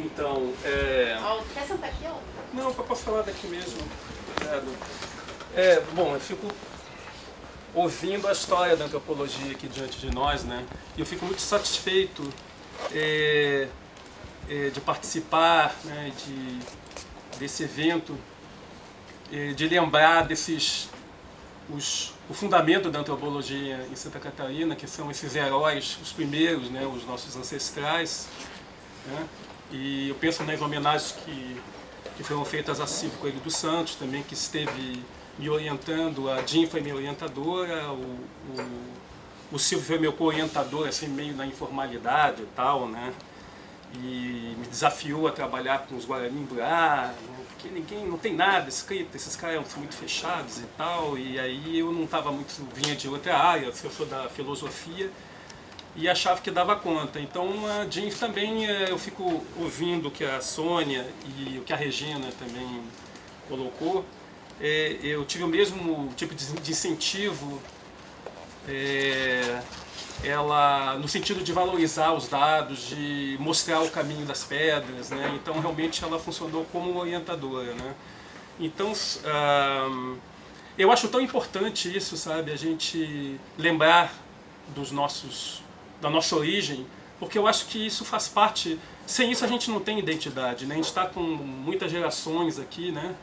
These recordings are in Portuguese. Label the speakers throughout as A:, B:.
A: Então,
B: Quer sentar aqui, ó?
A: Não, eu posso falar daqui mesmo. Obrigado. Bom, eu fico ouvindo a história da antropologia aqui diante de nós, né? E eu fico muito satisfeito de participar, né, desse evento, de lembrar o fundamento da antropologia em Santa Catarina, que são esses heróis, os primeiros, né, os nossos ancestrais, né? E eu penso nas homenagens que foram feitas a Silvio Coelho dos Santos também, que esteve me orientando, a Jean foi minha orientadora, o Silvio foi meu co-orientador, assim, meio na informalidade e tal, né? E me desafiou a trabalhar com os Guarani-Mburá, né? Porque não tem nada escrito, esses caras são muito fechados e tal, e aí eu não estava muito, vinha de outra área, eu sou da filosofia, e achava que dava conta. Então a Jean também, eu fico ouvindo o que a Sônia e o que a Regina também colocou, eu tive o mesmo tipo de incentivo, ela no sentido de valorizar os dados, de mostrar o caminho das pedras, né? Então realmente ela funcionou como orientadora, né? Então eu acho tão importante isso, sabe, a gente lembrar da nossa origem, porque eu acho que isso faz parte. Sem isso a gente não tem identidade, né? A gente está com muitas gerações aqui, né?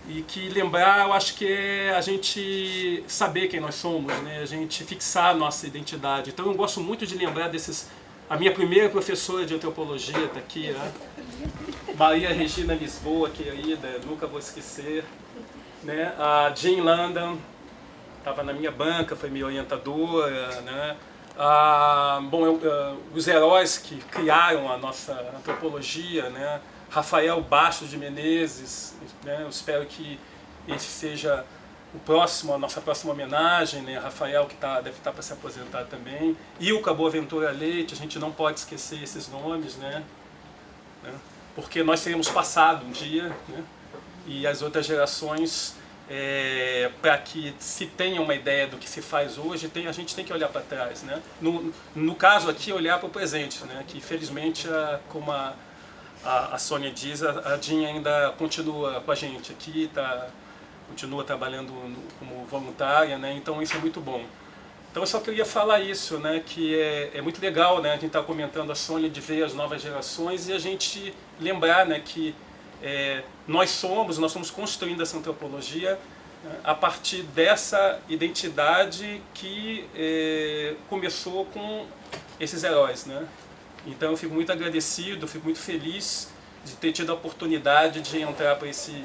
A: E que lembrar, eu acho que é a gente saber quem nós somos, né? A gente fixar a nossa identidade. Então eu gosto muito de lembrar desses. A minha primeira professora de antropologia está aqui, né? Maria Regina Lisboa, querida, nunca vou esquecer, né? A Jean Landon estava na minha banca, foi minha orientadora, né? Os heróis que criaram a nossa antropologia, né? Rafael Bastos de Menezes, né? Eu espero que esse seja a nossa próxima homenagem, né? Rafael, que deve estar para se aposentar também, Ilka Boaventura Leite, a gente não pode esquecer esses nomes, né? Porque nós seremos passado um dia, né? E as outras gerações, para que se tenha uma ideia do que se faz hoje, a gente tem que olhar para trás, né? No caso aqui, olhar para o presente, né? Que felizmente, como a Sônia diz, a Jean ainda continua com a gente aqui, continua trabalhando como voluntária, né? Então isso é muito bom. Então eu só queria falar isso, né? Que é muito legal, né? A gente está comentando a Sônia de ver as novas gerações e a gente lembrar, né, que nós estamos construindo essa antropologia, né, a partir dessa identidade que começou com esses heróis, né? Então eu fico muito agradecido, fico muito feliz de ter tido a oportunidade de entrar para esse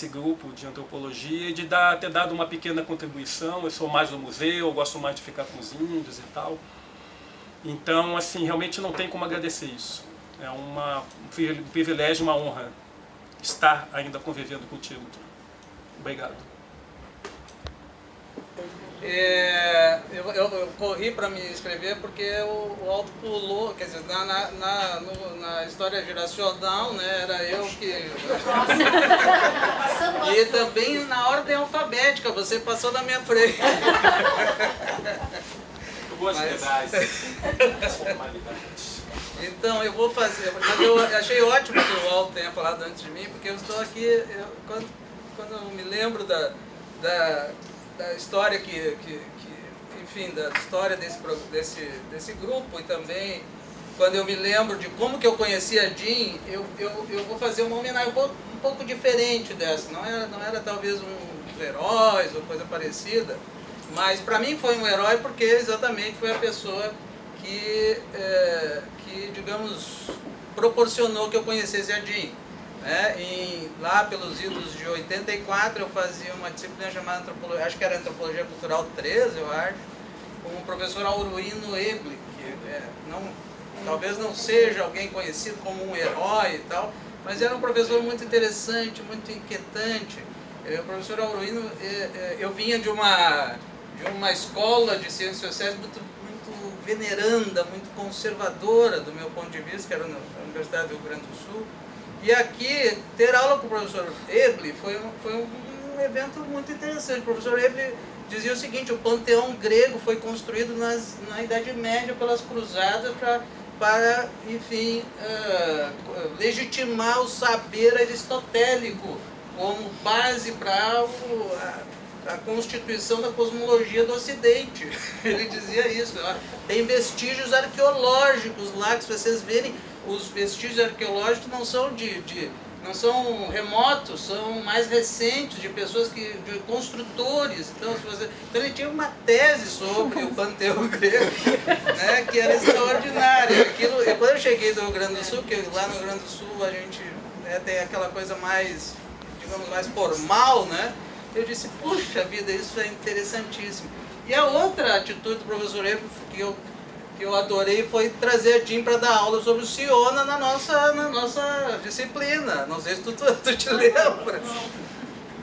A: grupo de antropologia e de ter dado uma pequena contribuição. Eu sou mais do museu, eu gosto mais de ficar com os índios e tal. Então, assim, realmente não tem como agradecer isso. É um privilégio, uma honra estar ainda convivendo contigo. Obrigado.
C: Eu corri para me inscrever porque o Alto pulou, quer dizer, na história geracional, né, era eu que... E também na ordem alfabética, você passou na minha frente.
A: Eu gosto de verdade.
C: Então eu vou fazer, mas eu achei ótimo que o Alto tenha falado antes de mim, porque eu estou aqui, quando eu me lembro da história enfim, da história desse grupo, e também quando eu me lembro de como que eu conheci a Jean, eu vou fazer uma homenagem um pouco diferente dessa. Não era talvez uns heróis ou coisa parecida, mas para mim foi um herói porque exatamente foi a pessoa que digamos, proporcionou que eu conhecesse a Jean. Lá pelos idos de 84 eu fazia uma disciplina chamada antropologia, acho que era Antropologia Cultural 13, eu acho, com o professor Auroino Eble, que talvez não seja alguém conhecido como um herói e tal, mas era um professor muito interessante, muito inquietante. O professor Auroino, eu vinha de uma escola de ciências sociais muito veneranda, muito conservadora do meu ponto de vista, que era na Universidade do Rio Grande do Sul. E aqui, ter aula com o professor Eble foi um evento muito interessante. O professor Eble dizia o seguinte: o panteão grego foi construído na Idade Média pelas cruzadas para enfim, legitimar o saber aristotélico como base para a constituição da cosmologia do Ocidente. Ele dizia isso. Tem vestígios arqueológicos lá, que se vocês verem, os vestígios arqueológicos não são não são remotos, são mais recentes, de pessoas de construtores. Então ele tinha uma tese sobre o panteão grego, né, que era extraordinária. E quando eu cheguei do Rio Grande do Sul, porque lá no Rio Grande do Sul a gente tem aquela coisa mais, digamos, mais formal, né? Eu disse, puxa vida, isso é interessantíssimo. E a outra atitude do professor Ebro que eu adorei foi trazer a Jean para dar aula sobre o Siona na nossa disciplina. Não sei se tu te lembra.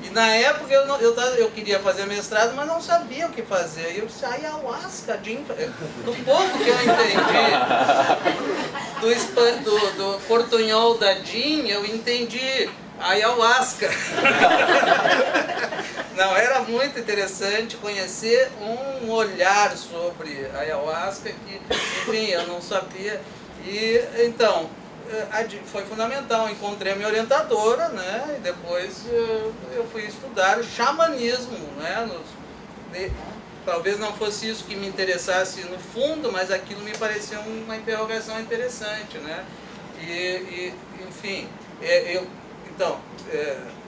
C: E na época eu queria fazer mestrado, mas não sabia o que fazer. E eu disse, ayahuasca, Jean. Do pouco que eu entendi do portunhol da Jean, eu entendi ayahuasca. Não, era muito interessante conhecer um olhar sobre ayahuasca que, enfim, eu não sabia. E então, foi fundamental. Encontrei a minha orientadora, né? E depois eu fui estudar o xamanismo, né? Talvez não fosse isso que me interessasse no fundo, mas aquilo me parecia uma interrogação interessante, né? Enfim,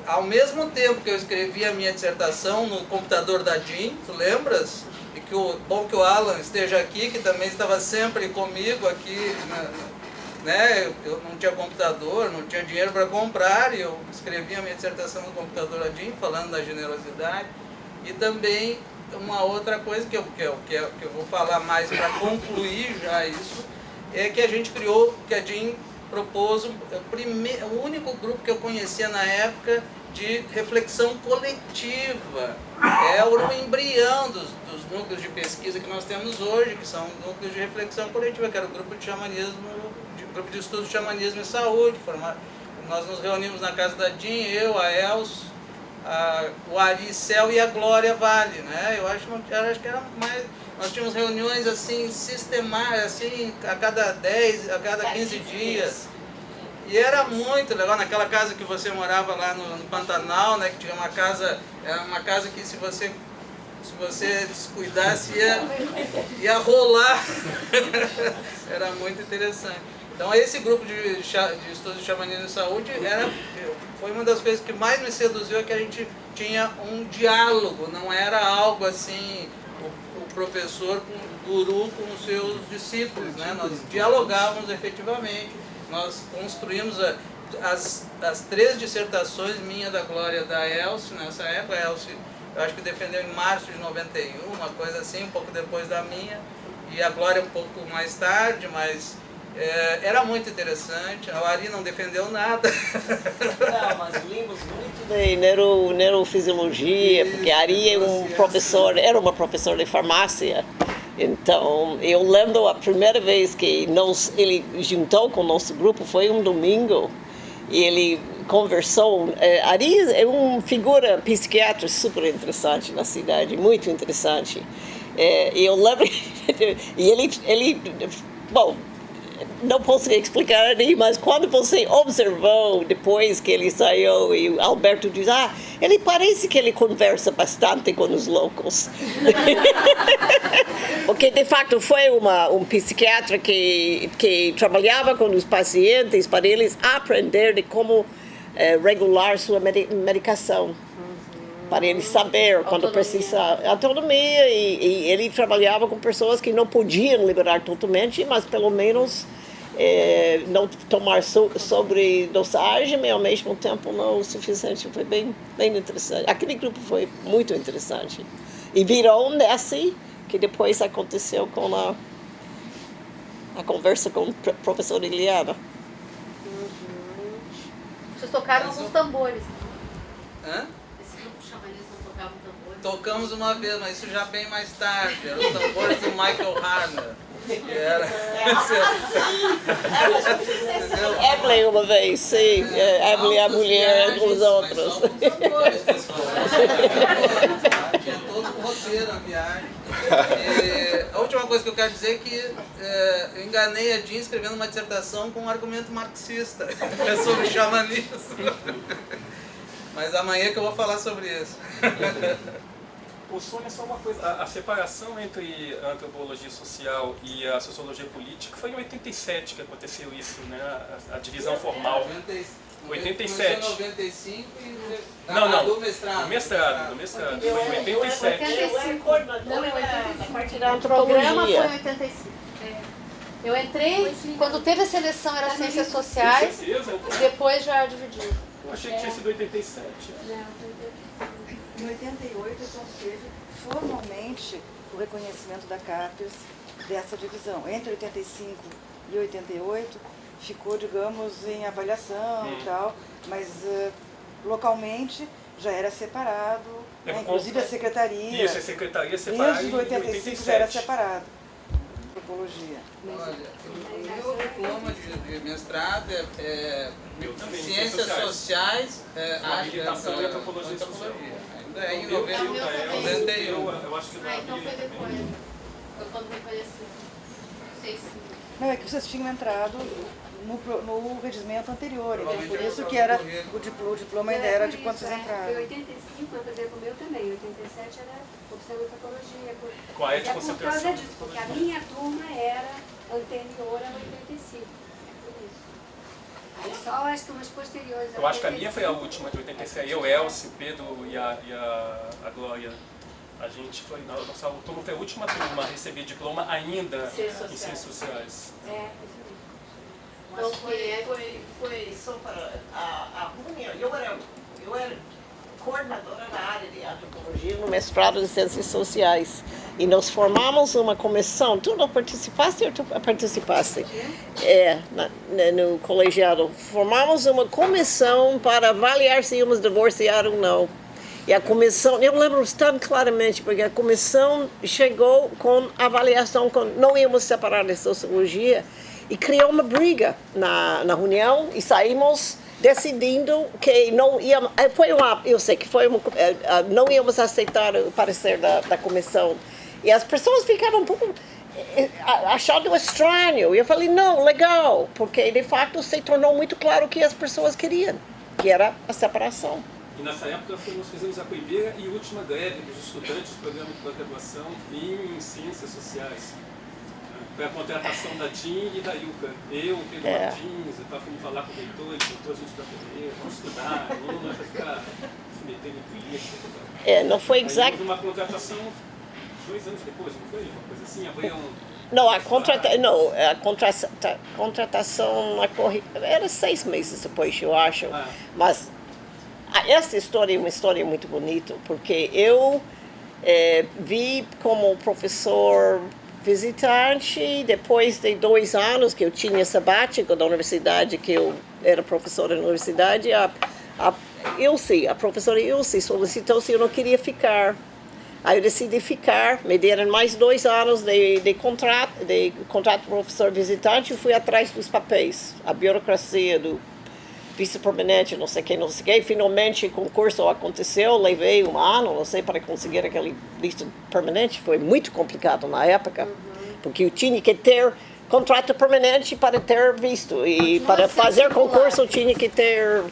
C: ao mesmo tempo que eu escrevi a minha dissertação no computador da Jean, tu lembras? E bom que o Alan esteja aqui, que também estava sempre comigo aqui, né? Eu não tinha computador, não tinha dinheiro para comprar, e eu escrevi a minha dissertação no computador da Jean, falando da generosidade. E também uma outra coisa que eu vou falar mais para concluir já isso, é que a gente criou, que a Jean propôs o único grupo que eu conhecia na época de reflexão coletiva. É o embrião dos núcleos de pesquisa que nós temos hoje, que são núcleos de reflexão coletiva, que era o grupo de grupo de estudo de xamanismo e saúde. Nós nos reunimos na casa da Jean, eu, a Elcio, o Ari Cel e a Glória Vale, né? Eu acho que era mais. Nós tínhamos reuniões assim, sistemáticas, assim, a cada 15 dias. E era muito legal, naquela casa que você morava lá no Pantanal, né? Que tinha era uma casa que se você descuidasse ia rolar. Era muito interessante. Então esse grupo de estudos de xamanismo e saúde foi uma das coisas que mais me seduziu, é que a gente tinha um diálogo, não era algo assim, o professor, o guru com os seus discípulos, né? Nós dialogávamos efetivamente, nós construímos as 3 dissertações, minha, da Glória, da Elcio, nessa época. A Elcio, eu acho que defendeu em março de 91, uma coisa assim, um pouco depois da minha, e a Glória um pouco mais tarde, mas era muito interessante. A Ari não defendeu nada.
D: Não, mas lemos muito de neurofisiologia, porque a Ari era uma professora de farmácia. Então, eu lembro a primeira vez que ele juntou com o nosso grupo, foi um domingo, e ele conversou. Ari é uma figura psiquiatra super interessante na cidade, muito interessante. E eu lembro, e ele, bom, não posso explicar ali, mas quando você observou depois que ele saiu, e o Alberto diz, ele parece que ele conversa bastante com os loucos. Porque de fato foi um psiquiatra que trabalhava com os pacientes para eles aprender de como regular sua medicação. Para ele saber quando precisa autonomia, e ele trabalhava com pessoas que não podiam liberar totalmente, mas pelo menos não tomar sobredosagem, mas ao mesmo tempo não o suficiente. Foi bem interessante. Aquele grupo foi muito interessante. E virou nesse que depois aconteceu com a conversa com o professor Eliana.
B: Vocês tocaram alguns tambores.
C: Hã?
B: Tambores.
C: Tocamos uma vez, mas isso já bem mais tarde. Era os tambores do Michael Harner. Que era...
D: Evelyn uma vez, sim. Evelyn, a mulher, os outros.
C: Tinha todo o financeiro a viagem. A última coisa que eu quero dizer é que eu enganei a Jean escrevendo uma dissertação com um argumento marxista sobre xamanismo. Mas amanhã que eu vou falar sobre isso.
A: O Sônia, só uma coisa, a separação entre a antropologia social e a sociologia política foi em 87 que aconteceu isso, né? A divisão formal. 87.
C: Começou em 95 e...
A: Não.
C: Do mestrado.
A: Do mestrado. Foi em 87.
D: Eu era coordenadora da parte da
B: O programa foi em
D: antropologia.
B: 85. Eu entrei, quando teve a seleção era Ciências Sociais,
A: Com certeza,
B: e depois já dividiu.
A: eu achei que tinha sido 87.
E: Em 88, então, teve formalmente o reconhecimento da CAPES dessa divisão. Entre 85 e 88, ficou, digamos, em avaliação e tal, mas localmente já era separado, né? Inclusive a secretaria.
A: Isso, a secretaria separada
E: Desde
A: em
E: 85 já era
A: 87.
E: separado. Antropologia.
C: Olha, o meu diploma de mestrado é
A: Eu também,
C: Ciências Sociais,
A: habilitação em Antropologia Social.
C: Ainda é em
A: Eu
C: 91.
A: eu acho que
B: Ah, então foi depois. Foi quando reconheceu. Não sei se...
E: Não, é que vocês tinham entrado no regimento anterior, então por
C: Provavelmente
E: isso
C: eu
E: que era
C: currículo.
E: o diploma ainda era de quando vocês
F: Foi
E: entraram.
F: 85, por exemplo, o meu também. 87 era opção de antropologia.
A: Com a
F: É
A: ética
F: por
A: concentração.
F: causa disso, porque a minha turma era anterior a 85. É por isso. Aí só as turmas posteriores.
A: Eu acho que a minha foi a última, de 87. Eu, Elcio, Pedro e a Glória. A gente foi, nossa turma foi a última turma a receber diploma ainda em Ciências Sociais.
F: É, isso mesmo.
D: Mas foi só para a reunião. Eu era coordenadora da área de antropologia no mestrado de Ciências Sociais. E nós formamos uma comissão. Tu não participaste ou tu participaste? No colegiado. Formamos uma comissão para avaliar se íamos divorciar ou não. E a comissão, eu lembro tão claramente, porque a comissão chegou com avaliação, não íamos separar da sociologia, e criou uma briga na reunião, e saímos decidindo que não íamos, eu sei que não íamos aceitar o parecer da comissão. E as pessoas ficaram um pouco achando estranho. E eu falei, não, legal, porque de fato se tornou muito claro o que as pessoas queriam, que era a separação.
A: E nessa época nós fizemos a primeira e última greve dos estudantes do programa de pós-graduação em Ciências Sociais. Foi a contratação da Jean e da Ilka. Eu, Pedro Martins, eu fomos falar com o reitor, ele botou a gente para primeira, vamos estudar, não vai ficar se metendo em política.
D: Não foi
A: exato. Uma contratação 2 anos depois, não foi? Uma coisa assim, abriam...
D: Não, a contratação era 6 meses depois, eu acho. Mas essa história é uma história muito bonita, porque eu vi como professor visitante, depois de 2 anos que eu tinha sabático da universidade, que eu era professora da universidade, a professora Ilse solicitou se eu não queria ficar. Aí eu decidi ficar, me deram mais 2 anos de contrato professor visitante, e fui atrás dos papéis, a burocracia do vice-permanente, não sei quem, finalmente o concurso aconteceu, levei 1 ano, não sei, para conseguir aquele vice-permanente, foi muito complicado na época, porque eu tinha que ter contrato permanente para ter visto, e para fazer concurso eu tinha que ter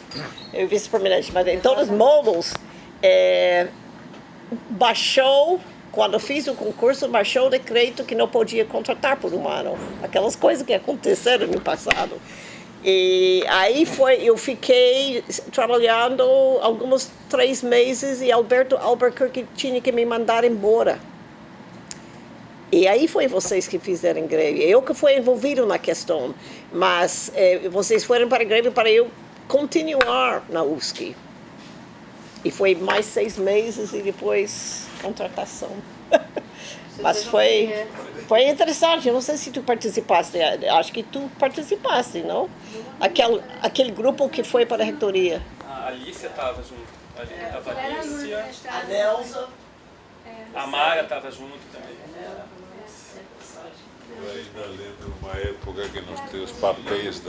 D: vice-permanente, mas em todos os modos, baixou, quando fiz o concurso, baixou o decreto que não podia contratar por 1 ano, aquelas coisas que aconteceram no passado. E aí eu fiquei trabalhando alguns 3 meses e Alberto Albuquerque tinha que me mandar embora. E aí foi vocês que fizeram greve. Eu que fui envolvido na questão, mas vocês foram para a greve para eu continuar na USC. E foi mais 6 meses e depois contratação. Mas foi interessante, eu não sei se tu participaste, acho que tu participaste, não? Aquele grupo que foi para a reitoria.
A: A Alicia estava junto, estava a Alicia,
D: A Nelsa.
A: a Mara estava junto também.
G: Eu ainda lembro uma época que nos teus papéis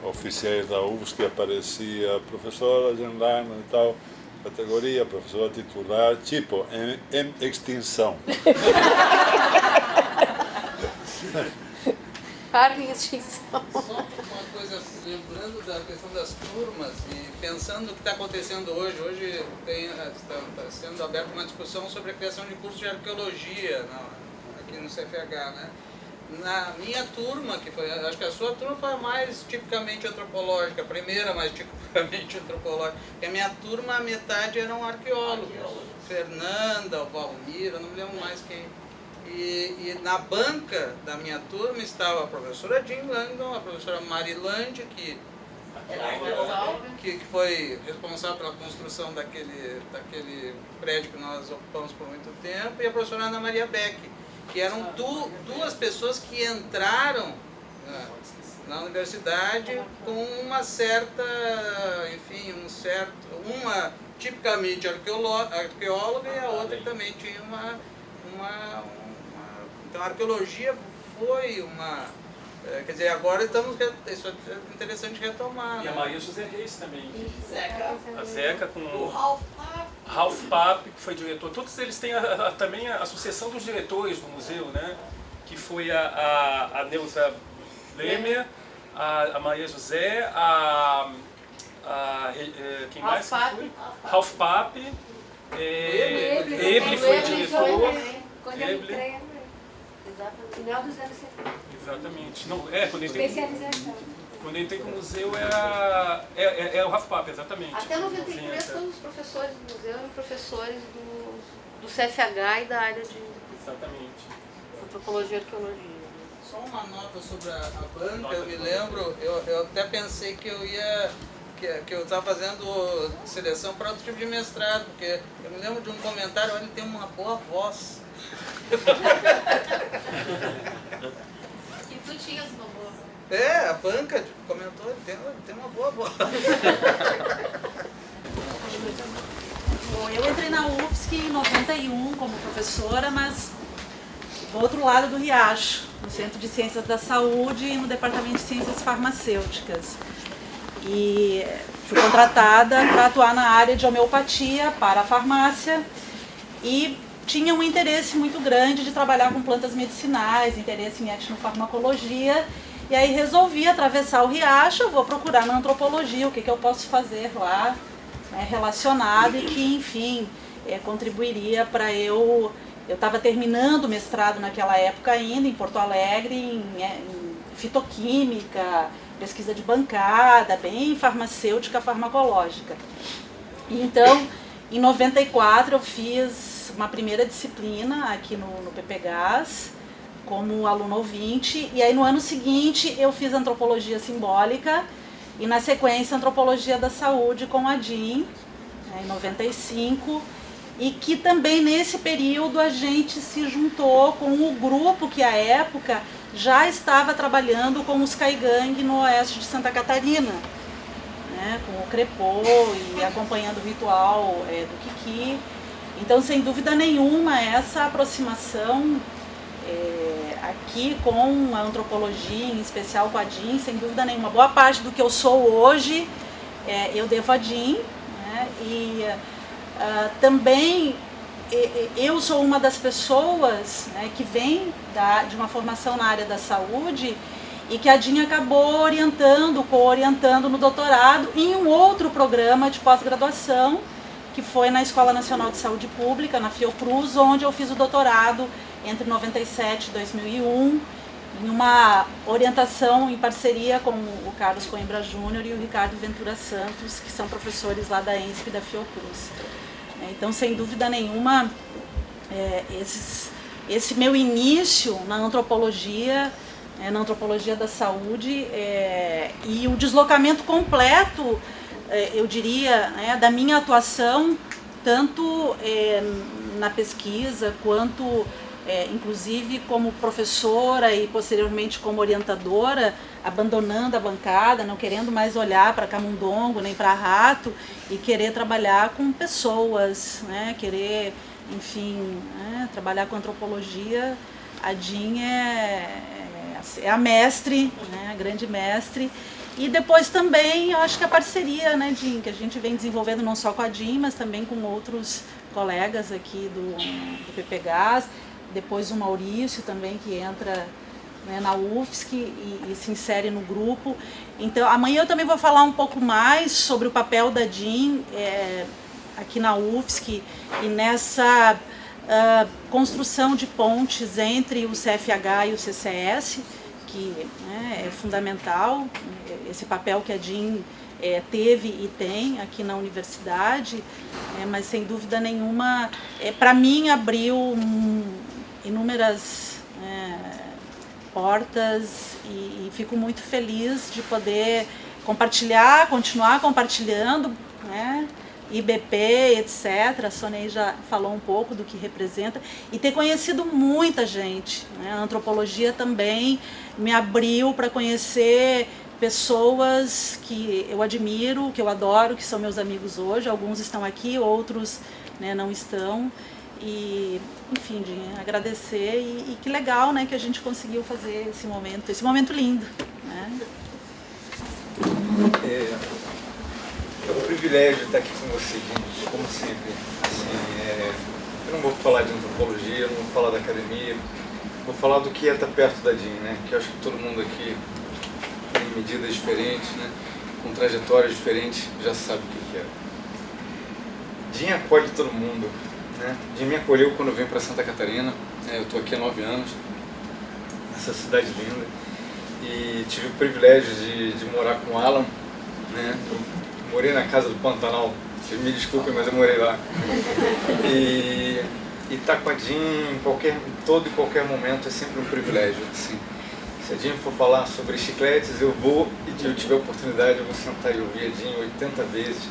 G: oficiais da UFSC aparecia professora Gendarme e tal, categoria, professora titular, tipo, em extinção.
B: Para em extinção.
C: Só uma coisa, lembrando da questão das turmas e pensando no que está acontecendo hoje. Hoje está sendo aberta uma discussão sobre a criação de cursos de arqueologia aqui no CFH, né? Na minha turma, que foi, acho que a sua turma foi a mais tipicamente antropológica, a primeira mais tipicamente antropológica. E a minha turma, a metade eram arqueólogos. Fernanda, Valmir, eu não me lembro mais quem. E na banca da minha turma estava a professora Jean Langdon, a professora Marilande, que foi responsável pela construção daquele prédio que nós ocupamos por muito tempo, e a professora Ana Maria Beck, que eram duas pessoas que entraram na universidade com uma certa, enfim, uma tipicamente arqueóloga e a outra também tinha então a arqueologia foi uma... quer dizer, agora isso é interessante retomar.
A: E a
C: né?
A: Maria José Reis também.
F: Zeca.
A: A Zeca com o Ralph Pape, que foi diretor. Todos eles têm também a sucessão dos diretores do museu, né? Que foi a Neuza Lemer, a Maria José, quem mais que foi? Ralph Pape. Eble foi diretor.
F: Quando ele treina, exatamente. Final dos anos 70.
A: Exatamente. Não, quando ele
F: Especialização.
A: Quando eu entrei com o museu era o Ralph Pape, exatamente.
B: Até 93 todos os professores do museu eram professores do CFH e da área de
A: Exatamente.
B: antropologia e arqueologia.
C: Só uma nota sobre a banca, eu me lembro, eu até pensei que eu estava fazendo seleção para outro tipo de mestrado, porque eu me lembro de um comentário, ele tem uma boa voz.
B: E tu tinhas uma boa.
C: A banca comentou, ele tem uma boa voz.
H: Bom, eu entrei na UFSC em 91 como professora, mas do outro lado do Riacho, no Centro de Ciências da Saúde e no Departamento de Ciências Farmacêuticas. E fui contratada para atuar na área de homeopatia para a farmácia e tinha um interesse muito grande de trabalhar com plantas medicinais, interesse em etnofarmacologia, e aí resolvi atravessar o Riacho, eu vou procurar na antropologia o que eu posso fazer lá, né, relacionado e que, enfim, contribuiria para eu estava terminando o mestrado naquela época ainda, em Porto Alegre, em fitoquímica, pesquisa de bancada, bem farmacêutica, farmacológica. E então, em 94, eu fiz uma primeira disciplina aqui no PPGás, como aluno ouvinte, e aí no ano seguinte eu fiz antropologia simbólica e na sequência antropologia da saúde com a Jean, em 95, e que também nesse período a gente se juntou com o grupo que à época já estava trabalhando com os Caigangue no oeste de Santa Catarina, né, com o Crepô e acompanhando o ritual do Kiki. Então, sem dúvida nenhuma, essa aproximação aqui com a antropologia, em especial com a Jean, sem dúvida nenhuma, boa parte do que eu sou hoje eu devo a Jean, né, e também eu sou uma das pessoas, né, que vem de uma formação na área da saúde e que a Jean acabou co-orientando no doutorado em um outro programa de pós-graduação, que foi na Escola Nacional de Saúde Pública, na Fiocruz, onde eu fiz o doutorado entre 97 e 2001, em uma orientação em parceria com o Carlos Coimbra Júnior e o Ricardo Ventura Santos, que são professores lá da ENSP e da Fiocruz. Então, sem dúvida nenhuma, esse meu início na antropologia da saúde e o deslocamento completo, eu diria, da minha atuação, tanto na pesquisa quanto, inclusive, como professora e posteriormente como orientadora, abandonando a bancada, não querendo mais olhar para camundongo nem para rato e querer trabalhar com pessoas, né? Querer, enfim, trabalhar com antropologia. A Jean é a mestre, né? A grande mestre. E depois também, eu acho que a parceria, né, Jim, que a gente vem desenvolvendo não só com a Jim, mas também com outros colegas aqui do PPGás, depois o Maurício também, que entra, né, na UFSC e se insere no grupo. Então, amanhã eu também vou falar um pouco mais sobre o papel da Jim aqui na UFSC e nessa construção de pontes entre o CFH e o CCS, que, né, é fundamental, esse papel que a Jim teve e tem aqui na universidade, mas sem dúvida nenhuma, para mim abriu inúmeras portas e fico muito feliz de poder compartilhar, continuar compartilhando, né, IBP, etc. A Sônia aí já falou um pouco do que representa e ter conhecido muita gente, né? A antropologia também me abriu para conhecer pessoas que eu admiro, que eu adoro, que são meus amigos hoje. Alguns estão aqui, outros, né, não estão. E, enfim, de agradecer e que legal, né, que a gente conseguiu fazer esse momento lindo, né?
I: É um privilégio estar aqui com você, gente, como sempre. Assim, eu não vou falar de antropologia, não vou falar da academia, vou falar do que é estar perto da Jim, né? Que eu acho que todo mundo aqui, em medidas diferentes, né, com trajetórias diferentes, já sabe o que é. Jim acolhe todo mundo, né? Jim me acolheu quando eu vim para Santa Catarina. Eu estou aqui há 9 anos, nessa cidade linda, e tive o privilégio de morar com o Alan, né? Eu morei na casa do Pantanal, vocês me desculpem, mas eu morei lá. E estar com a Jim em todo e qualquer momento é sempre um privilégio. Assim. Se a Jim for falar sobre chicletes, eu vou, e eu tiver a oportunidade, eu vou sentar e ouvir a Jim 80 vezes.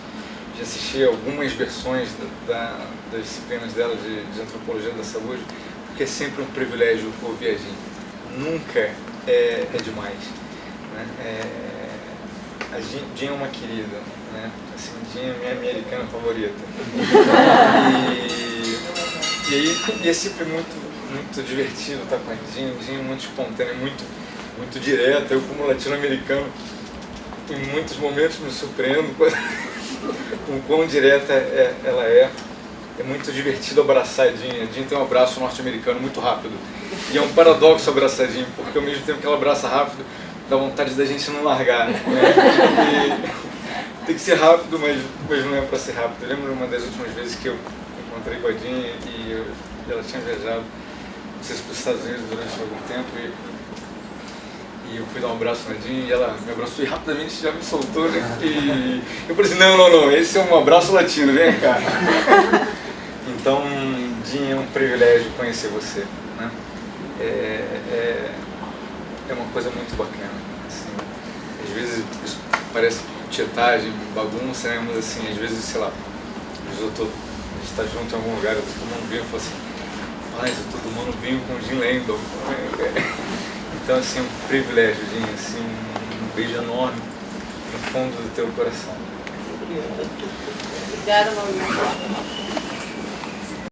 I: Já assisti algumas versões das disciplinas dela de antropologia da saúde, porque é sempre um privilégio ouvir a Jim. Nunca é demais. Né? A Jim é uma querida, né? Assim, Jim é minha americana favorita. E é sempre muito divertido estar com a Jim. Jim é muito espontânea, muito direta. Eu, como latino-americano, em muitos momentos me surpreendo com o quão direta ela é. É muito divertido abraçar a Jim. A Jim tem um abraço norte-americano muito rápido. E é um paradoxo abraçar a Jim, porque ao mesmo tempo que ela abraça rápido, dá vontade da gente não largar, né? Tem que ser rápido, mas não é para ser rápido. Eu lembro uma das últimas vezes que eu encontrei com a Jim e ela tinha viajado, não sei se para os Estados Unidos durante algum tempo, e eu fui dar um abraço na Jim e ela me abraçou e rapidamente já me soltou, né? E eu falei assim, não, esse é um abraço latino, vem cá. Então, Jim, é um privilégio conhecer você, né? É uma coisa muito bacana, assim. Às vezes isso parece tietagem, bagunça, né? Mas assim, às vezes, sei lá, a gente está junto em algum lugar, eu tô tomando vinho e falo assim, mas eu tô tomando vinho com Jim Landau. Então, assim, um privilégio, Jim, assim, um beijo enorme no fundo do teu coração.
B: Obrigada, Maurício.